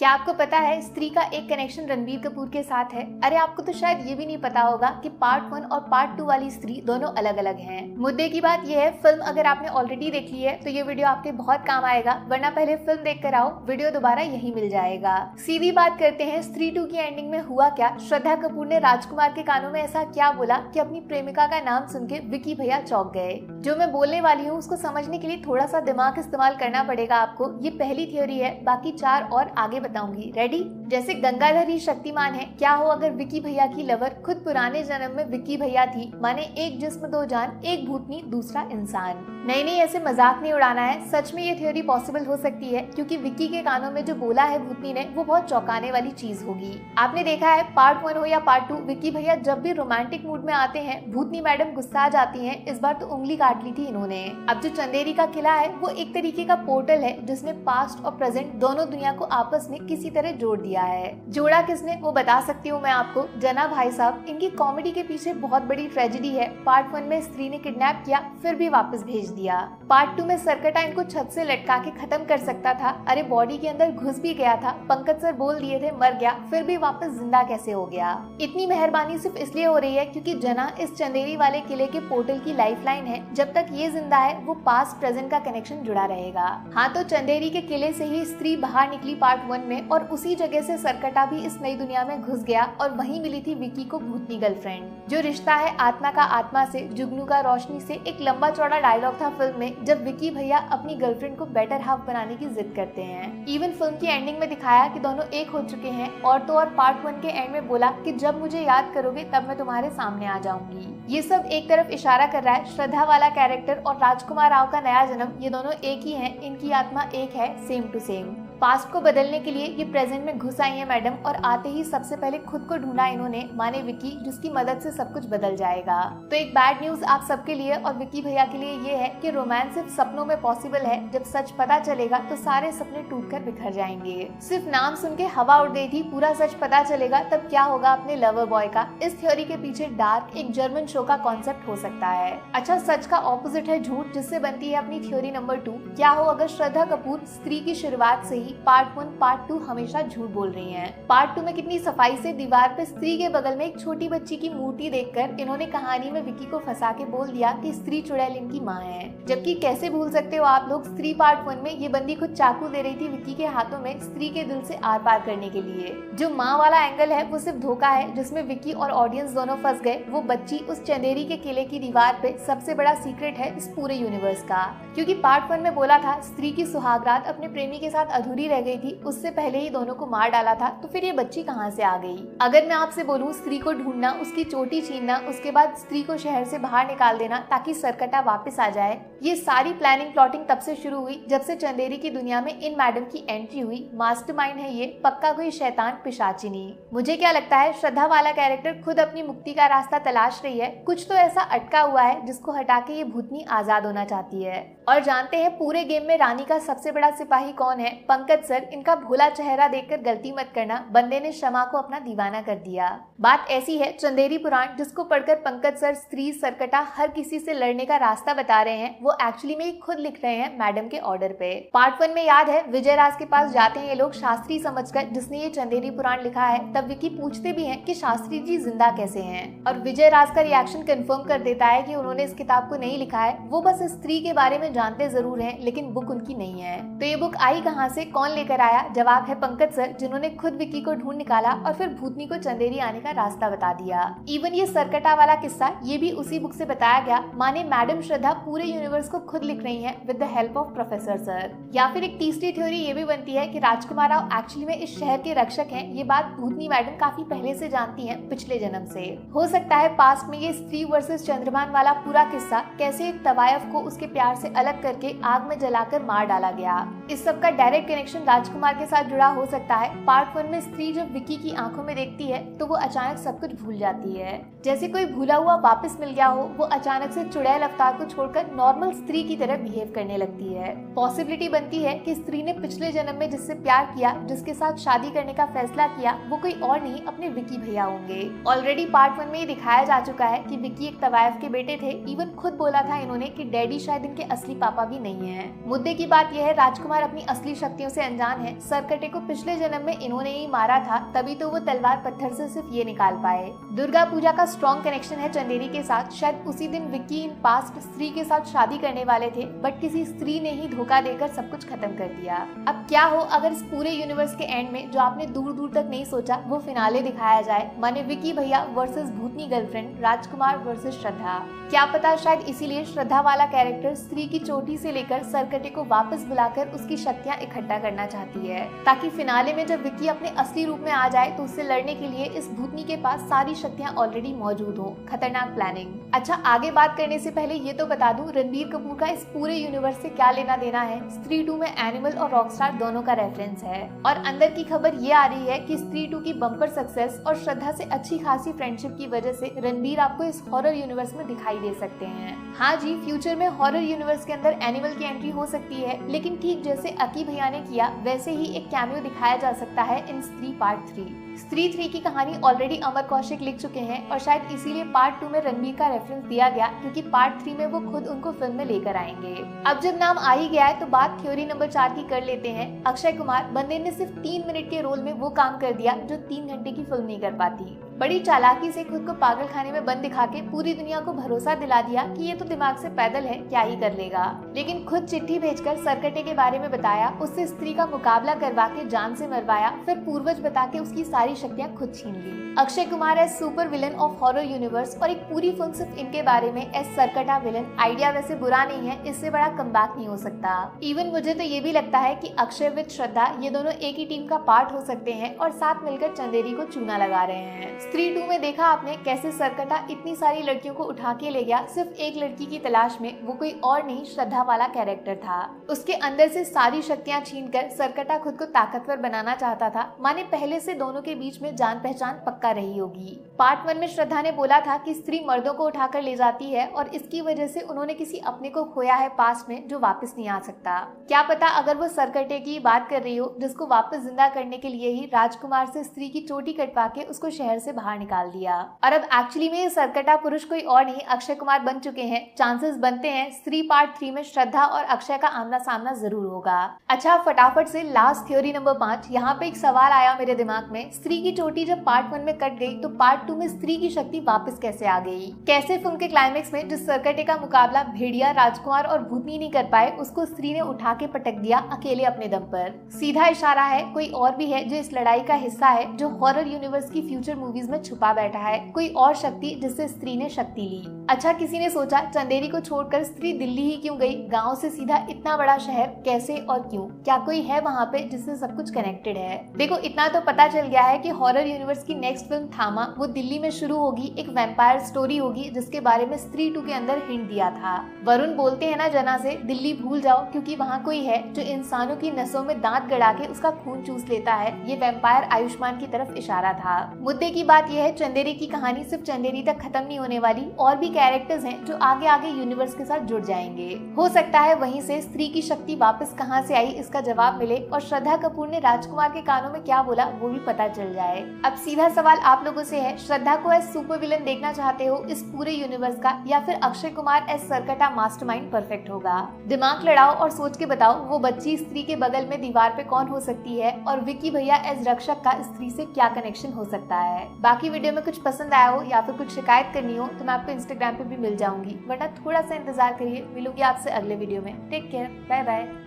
क्या आपको पता है स्त्री का एक कनेक्शन रणबीर कपूर के साथ है? अरे आपको तो शायद ये भी नहीं पता होगा कि पार्ट 1 और पार्ट 2 वाली स्त्री दोनों अलग अलग हैं। मुद्दे की बात यह है, फिल्म अगर आपने ऑलरेडी देख ली है तो ये वीडियो आपके बहुत काम आएगा, वरना पहले फिल्म देख कर आओ, वीडियो दोबारा यही मिल जाएगा। सीधी बात करते हैं, स्त्री 2 की एंडिंग में हुआ क्या? श्रद्धा कपूर ने राजकुमार के कानों में ऐसा क्या बोला कि अपनी प्रेमिका का नाम सुन के विकी भैया चौंक गए। जो मैं बोलने वाली हूँ उसको समझने के लिए थोड़ा सा दिमाग इस्तेमाल करना पड़ेगा आपको। ये पहली थ्योरी है, बाकी 4 और आगे बताऊंगी। रेडी? जैसे गंगाधर ही शक्तिमान है, क्या हो अगर विकी भैया की लवर खुद पुराने जन्म में विक्की भैया थी? माने एक जिस्म दो जान, एक भूतनी दूसरा इंसान। नहीं, ऐसे मजाक नहीं उड़ाना है, सच में ये थ्योरी पॉसिबल हो सकती है, क्योंकि विक्की के कानों में जो बोला है भूतनी ने वो बहुत चौंकाने वाली चीज होगी। आपने देखा है पार्ट 1 हो या पार्ट 2, विक्की भैया जब भी रोमांटिक मूड में आते हैं भूतनी मैडम गुस्सा जाती हैं। इस बार तो उंगली काट ली थी इन्होंने। अब जो चंदेरी का किला है वो एक तरीके का पोर्टल है जिसने पास्ट और प्रेजेंट दोनों दुनिया को आपस में किसी तरह जोड़ दिया है। जोड़ा किसने वो बता सकती हूँ मैं आपको, जना भाई साहब। इनकी कॉमेडी के पीछे बहुत बड़ी ट्रेजेडी है। पार्ट 1 में स्त्री ने किडनैप किया, फिर भी वापस भेज दिया। पार्ट 2 में सरकटा इनको छत से लटका के खत्म कर सकता था, अरे बॉडी के अंदर घुस भी गया था। पंकज सर बोल दिए थे मर गया, फिर भी वापस जिंदा कैसे हो गया? इतनी मेहरबानी सिर्फ इसलिए हो रही है क्योंकि जना इस चंदेरी वाले किले के पोर्टल की लाइफलाइन है। जब तक ये जिंदा है वो पास्ट प्रेजेंट का कनेक्शन जुड़ा रहेगा। हाँ, तो चंदेरी के किले से ही स्त्री बाहर निकली पार्ट 1 में, और उसी जगह से सरकटा भी इस नई दुनिया में घुस गया, और वहीं मिली थी विकी को भूतनी गर्लफ्रेंड। जो रिश्ता है आत्मा का आत्मा से, जुगनू का रोशनी से, एक लंबा चौड़ा डायलॉग था फिल्म में जब विकी भैया अपनी गर्लफ्रेंड को बेटर हाफ बनाने की जिद करते हैं। इवन फिल्म की एंडिंग में दिखाया कि दोनों एक हो चुके हैं, और तो और पार्ट 1 के एंड में बोला कि जब मुझे याद करोगे तब मैं तुम्हारे सामने आ जाऊंगी। ये सब एक तरफ इशारा कर रहा है श्रद्धा वाला कैरेक्टर और राजकुमार राव का नया जन्म, ये दोनों एक ही हैं, इनकी आत्मा एक है, सेम टू सेम। पास्ट को बदलने के लिए ये प्रेजेंट में घुस आई है मैडम, और आते ही सबसे पहले खुद को ढूंढा इन्होंने, माने विकी, जिसकी मदद से सब कुछ बदल जाएगा। तो एक बैड न्यूज आप सबके लिए और विकी भैया के लिए ये है कि रोमांस सिर्फ सपनों में पॉसिबल है। जब सच पता चलेगा तो सारे सपने टूटकर बिखर जाएंगे। सिर्फ नाम सुन के हवा उड़ गई थी, पूरा सच पता चलेगा तब क्या होगा अपने लवर बॉय का। इस थ्योरी के पीछे डार्क एक जर्मन शो का कॉन्सेप्ट हो सकता है। अच्छा, सच का ऑपोजिट है झूठ, जिससे बनती है अपनी थ्योरी नंबर 2। क्या हो अगर श्रद्धा कपूर स्त्री की शुरुआत से ही पार्ट 1 पार्ट 2 हमेशा झूठ बोल रही हैं। पार्ट 2 में कितनी सफाई से दीवार पे स्त्री के बगल में एक छोटी बच्ची की मूर्ति देखकर इन्होंने कहानी में विकी को फंसा के बोल दिया कि स्त्री चुड़ैल इनकी माँ है। जबकि कैसे भूल सकते हो आप लोग, स्त्री पार्ट 1 में ये बंदी खुद चाकू दे रही थी विकी के हाथों में स्त्री के दिल से आर पार करने के लिए। जो माँ वाला एंगल है वो सिर्फ धोखा है, जिसमें विकी और ऑडियंस दोनों फंस गए। वो बच्ची उस चंदेरी के किले की दीवार पे सबसे बड़ा सीक्रेट है इस पूरे यूनिवर्स का, क्योंकि पार्ट 1 में बोला था स्त्री की सुहागरात अपने प्रेमी के साथ अधूरी रह गई थी, उससे पहले ही दोनों को मार डाला था। तो फिर ये बच्ची कहाँ से आ गई? अगर मैं आपसे बोलूं स्त्री को ढूंढना, उसकी चोटी छीनना, उसके बाद स्त्री को शहर से बाहर निकाल देना ताकि सरकटा वापस आ जाए, ये सारी प्लानिंग प्लॉटिंग तब से शुरू हुई जब से चंदेरी की दुनिया में इन मैडम की एंट्री हुई। मास्टरमाइंड है ये, पक्का कोई शैतान पिशाचिनी। मुझे क्या लगता है श्रद्धा वाला कैरेक्टर खुद अपनी मुक्ति का रास्ता तलाश रही है। कुछ तो ऐसा अटका हुआ है जिसको हटा के ये भूतनी आजाद होना चाहती है। और जानते हैं पूरे गेम में रानी का सबसे बड़ा सिपाही कौन है? पंकज सर। इनका भोला चेहरा देखकर गलती मत करना, बंदे ने शमा को अपना दीवाना कर दिया। बात ऐसी है, चंदेरी पुराण जिसको पढ़कर पंकज सर स्त्री सरकटा हर किसी से लड़ने का रास्ता बता रहे हैं, वो एक्चुअली में खुद लिख रहे हैं मैडम के ऑर्डर पे। पार्ट 1 में याद है विजय राज के पास जाते हैं ये लोग शास्त्री समझकर, जिसने ये चंदेरी पुराण लिखा है। तब विकी पूछते भी हैं कि शास्त्री जी जिंदा कैसे हैं, और विजय राज का रिएक्शन कंफर्म कर देता है कि उन्होंने इस किताब को नहीं लिखा है, वो बस स्त्री के बारे में जानते जरूर हैं लेकिन बुक उनकी नहीं है। तो ये बुक आई कहाँ से, कौन लेकर आया? जवाब है पंकज सर, जिन्होंने खुद विकी को ढूंढ निकाला और फिर भूतनी को चंदेरी आने का रास्ता बता दिया। इवन ये सरकटा वाला किस्सा ये भी उसी बुक से बताया गया। माने मैडम श्रद्धा पूरे यूनिवर्स को खुद लिख रही हैं with the help of professor sir. या फिर एक तीसरी थ्योरी ये भी बनती है कि राजकुमार राव एक्चुअली में इस शहर के रक्षक हैं। ये बात भूतनी मैडम काफी पहले से जानती हैं, पिछले जन्म से। हो सकता है पास्ट में ये स्त्री वर्सेस चंद्रभान वाला पूरा किस्सा, कैसे एक तवायफ को उसके प्यार से अलग करके आग में जलाकर मार डाला गया, इस सब का डायरेक्ट कनेक्शन राजकुमार के साथ जुड़ा हो सकता है। पार्ट 1 में स्त्री जब विकी की आंखों में देखती है तो वो अचानक सब कुछ भूल जाती है, जैसे कोई भूला हुआ वापस मिल गया हो। वो अचानक से चुड़ैल अवतार को छोड़कर नॉर्मल स्त्री की तरह बिहेव करने लगती है। पॉसिबिलिटी बनती है कि स्त्री ने पिछले जन्म में जिससे प्यार किया, जिसके साथ शादी करने का फैसला किया, वो कोई और नहीं अपने विकी भैया होंगे। ऑलरेडी पार्ट 1 में ये दिखाया जा चुका है कि विकी एक तवायफ के बेटे थे। इवन खुद बोला था इन्होंने कि डैडी शायद इनके असली पापा भी नहीं है। मुद्दे की बात यह है राजकुमार अपनी असली शक्तियों से अनजान है, सरकटे को पिछले जन्म में इन्होंने ही मारा था, तभी तो वो तलवार पत्थर से सिर्फ ये निकाल पाए। दुर्गा पूजा का स्ट्रॉन्ग कनेक्शन है चंदेरी के साथ। शायद उसी दिन विक्की इन पास्ट स्त्री के साथ शादी करने वाले थे, बट किसी स्त्री ने ही धोखा देकर सब कुछ खत्म कर दिया। अब क्या हो अगर इस पूरे यूनिवर्स के एंड में जो आपने दूर दूर तक नहीं सोचा वो फिनाले दिखाया जाए, माने विक्की भैया वर्सेस भूतनी गर्लफ्रेंड राजकुमार वर्सेस श्रद्धा। क्या पता शायद इसीलिए श्रद्धा वाला कैरेक्टर स्त्री की चोटी से लेकर सरकटे को वापस बुलाकर उसकी शक्तियां इकट्ठा करना चाहती है, ताकि फिनाले में जब विक्की अपने असली रूप में आ जाए तो उससे लड़ने के लिए इस भूतनी के पास सारी शक्तियां ऑलरेडी मौजूद हो। खतरनाक प्लानिंग। अच्छा, आगे बात करने से पहले ये तो बता दूं रणबीर कपूर का इस पूरे यूनिवर्स से क्या लेना देना है। स्त्री 2 में एनिमल और रॉकस्टार दोनों का रेफरेंस है, और अंदर की खबर ये आ रही है कि स्त्री 2 की बम्पर सक्सेस और श्रद्धा से अच्छी खासी फ्रेंडशिप की वजह से रणबीर आपको इस हॉरर यूनिवर्स में दिखाई दे सकते हैं। हाँ जी, फ्यूचर में हॉरर यूनिवर्स के अंदर एनिमल की एंट्री हो सकती है, लेकिन ठीक जैसे अकी भैया ने किया वैसे ही एक कैमियो दिखाया जा सकता है इन स्त्री पार्ट 3। स्त्री 3 की कहानी ऑलरेडी अमर कौशिक लिख चुके हैं, और शायद इसीलिए पार्ट 2 में रणबीर का रेफरेंस दिया गया, क्योंकि पार्ट 3 में वो खुद उनको फिल्म में लेकर आएंगे। अब जब नाम आ ही गया है तो बात थ्योरी नंबर 4 की कर लेते हैं। अक्षय कुमार बंदे ने सिर्फ 3 मिनट के रोल में वो काम कर दिया जो 3 घंटे की फिल्म नहीं कर पाती। बड़ी चालाकी से खुद को पागल खाने में बंद दिखा के पूरी दुनिया को भरोसा दिला दिया कि ये तो दिमाग से पैदल है, क्या ही कर लेगा। लेकिन खुद चिट्ठी भेजकर सरकटे के बारे में बताया, उससे स्त्री का मुकाबला करवा के जान से मरवाया, फिर पूर्वज बता के उसकी सारी शक्तियां खुद छीन ली। Akshay Kumar as super villain of horror universe, और एक पूरी फिल्म सिर्फ इनके बारे में एज सरकटा विलन। आइडिया वैसे बुरा नहीं है, इससे बड़ा कमबैक नहीं हो सकता। इवन मुझे तो ये भी लगता है कि अक्षय विद श्रद्धा ये दोनों एक ही टीम का पार्ट हो सकते हैं और साथ मिलकर चंदेरी को चूना लगा रहे हैं। स्त्री 2 में देखा आपने कैसे सरकटा इतनी सारी लड़कियों को उठा के ले गया सिर्फ एक लड़की की तलाश में, वो कोई और नहीं श्रद्धा वाला कैरेक्टर था। उसके अंदर से सारी शक्तियां छीनकर सरकटा खुद को ताकतवर बनाना चाहता था, माने पहले से दोनों के बीच में जान पहचान पक्का रही होगी। पार्ट 1 में श्रद्धा ने बोला था कि स्त्री मर्दों को उठाकर ले जाती है और इसकी वजह से उन्होंने किसी अपने को खोया है पास्ट में जो वापस नहीं आ सकता। क्या पता अगर वो सरकटे की बात कर रही हो जिसको वापस जिंदा करने के लिए ही राजकुमार से स्त्री की चोटी कटवा के उसको शहर से बाहर निकाल दिया, और अब एक्चुअली में ये सरकटा पुरुष कोई और नहीं अक्षय कुमार बन चुके हैं। चांसेस बनते हैं स्त्री पार्ट 3 में श्रद्धा और अक्षय का आमना सामना जरूर होगा। अच्छा, फटाफट से लास्ट थ्योरी नंबर 5। यहाँ पे एक सवाल आया मेरे दिमाग में, स्त्री की चोटी जब पार्ट 1 में कट गई तो पार्ट 2 में स्त्री की शक्ति वापस कैसे आ गई? कैसे फिल्म के क्लाइमेक्स में जिस सरकटे का मुकाबला भेड़िया, राजकुमार और भूतनी नहीं कर पाए, उसको स्त्री ने उठा के पटक दिया अकेले अपने दम पर। सीधा इशारा है कोई और भी है जो इस लड़ाई का हिस्सा है, जो हॉरर यूनिवर्स की फ्यूचर मूवीज में छुपा बैठा है, कोई और शक्ति जिससे स्त्री ने शक्ति ली। अच्छा, किसी ने सोचा चंदेरी को छोड़कर स्त्री दिल्ली ही क्यों गई? गांव से सीधा इतना बड़ा शहर कैसे और क्यों? क्या कोई है वहाँ पे जिससे सब कुछ कनेक्टेड है? देखो, इतना तो पता चल गया है कि हॉरर यूनिवर्स की नेक्स्ट फिल्म थामा वो दिल्ली में शुरू होगी, एक वैम्पायर स्टोरी होगी जिसके बारे में स्त्री 2 के अंदर हिंट दिया था। वरुण बोलते हैं ना जना से, दिल्ली भूल जाओ क्योंकि वहाँ कोई है जो इंसानों की नसों में दांत गड़ा के उसका खून चूस लेता है। ये वैम्पायर आयुष्मान की तरफ इशारा था। मुद्दे की बात यह है चंदेरी की कहानी सिर्फ चंदेरी तक खत्म नहीं होने वाली, और भी कैरेक्टर्स हैं जो आगे आगे यूनिवर्स के साथ जुड़ जाएंगे। हो सकता है वहीं से स्त्री की शक्ति वापस कहां से आई इसका जवाब मिले, और श्रद्धा कपूर ने राजकुमार के कानों में क्या बोला वो भी पता चल जाए। अब सीधा सवाल आप लोगों से है, श्रद्धा को एज सुपर विलन देखना चाहते हो इस पूरे यूनिवर्स का, या फिर अक्षय कुमार एज सरकटा मास्टरमाइंड परफेक्ट होगा? दिमाग लड़ाओ और सोच के बताओ वो बच्ची स्त्री के बगल में दीवार पे कौन हो सकती है, और विक्की भैया एज रक्षक का स्त्री से क्या कनेक्शन हो सकता है? बाकी वीडियो में कुछ पसंद आया हो या फिर कुछ शिकायत करनी हो तो मैं आपको इंस्टाग्राम पे भी मिल जाऊंगी, वरना थोड़ा सा इंतजार करिए। मिलूंगी आपसे अगले वीडियो में। Take care, bye bye.